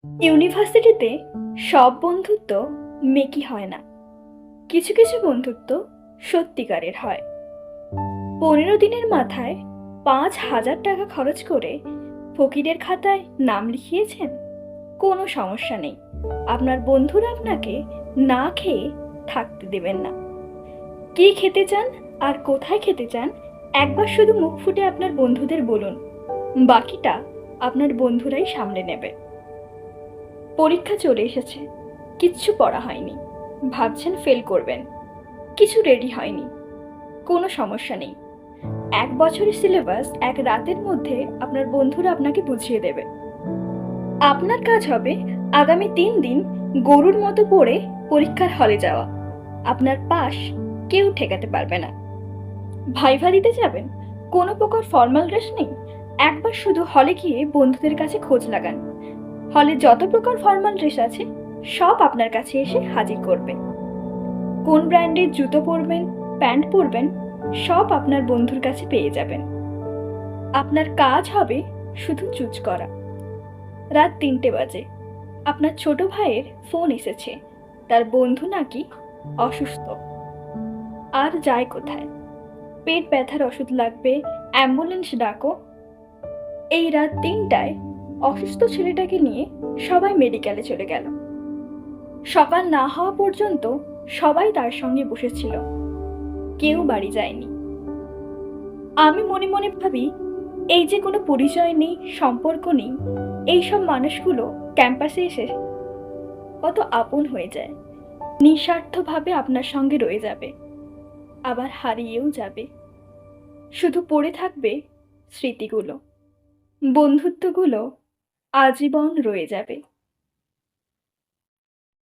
ইউনিভার্সিটিতে সব বন্ধুত্ব মেকি হয় না। কিছু কিছু বন্ধুত্ব সত্যিকারের হয়। 15 দিনের মাথায় 5,000 টাকা খরচ করে ফকিরের খাতায় নাম লিখিয়েছেন, কোনো সমস্যা নেই। আপনার বন্ধুরা আপনাকে না খেয়ে থাকতে দেবেন না। কি খেতে চান আর কোথায় খেতে চান একবার শুধু মুখ ফুটে আপনার বন্ধুদের বলুন, বাকিটা আপনার বন্ধুরাই সামলে নেবে। পরীক্ষা চলে এসেছে, কিচ্ছু পড়া হয়নি, ভাবছেন ফেল করবেন, কিছু রেডি হয়নি, কোনো সমস্যা নেই। 1 বছরের সিলেবাস এক রাতের মধ্যে আপনার বন্ধুরা আপনাকে বুঝিয়ে দেবে। আপনার কাজ হবে আগামী 3 দিন গরুর মতো পড়ে পরীক্ষার হলে যাওয়া। আপনার পাশ কেউ ঠেকাতে পারবে না। ভাইভা দিতে যাবেন, কোনো প্রকার ফর্মাল ড্রেস নেই। একবার শুধু হলে গিয়ে বন্ধুদের কাছে খোঁজ লাগান, হলে যত প্রকার ফর্মাল ড্রেস আছে সব আপনার কাছে এসে হাজির করবে। কোন ব্র্যান্ডের জুতো পরবেন, প্যান্ট পরবেন, সব আপনার বন্ধুর কাছে পেয়ে যাবেন। আপনার কাজ হবে শুধু চুজ করা। রাত 3টে বাজে, আপনার ছোট ভাইয়ের ফোন এসেছে, তার বন্ধু নাকি অসুস্থ। আর যায় কোথায়? পেট ব্যথার ওষুধ লাগবে, অ্যাম্বুলেন্স ডাকো। এই রাত 3টায় অসুস্থ ছেলেটাকে নিয়ে সবাই মেডিকেলে চলে গেল। সকাল না হওয়া পর্যন্ত সবাই তার সঙ্গে বসেছিল, কেউ বাড়ি যায়নি। আমি মনে মনে ভাবি, এই যে কোনো পরিচয় নেই, সম্পর্ক নেই, এইসব মানুষগুলো ক্যাম্পাসে এসে কত আপন হয়ে যায়, নিঃস্বার্থভাবে আপনার সঙ্গে রয়ে যাবে, আবার হারিয়েও যাবে। শুধু পড়ে থাকবে স্মৃতিগুলো, বন্ধুত্বগুলো আজীবন রয়ে যাবে।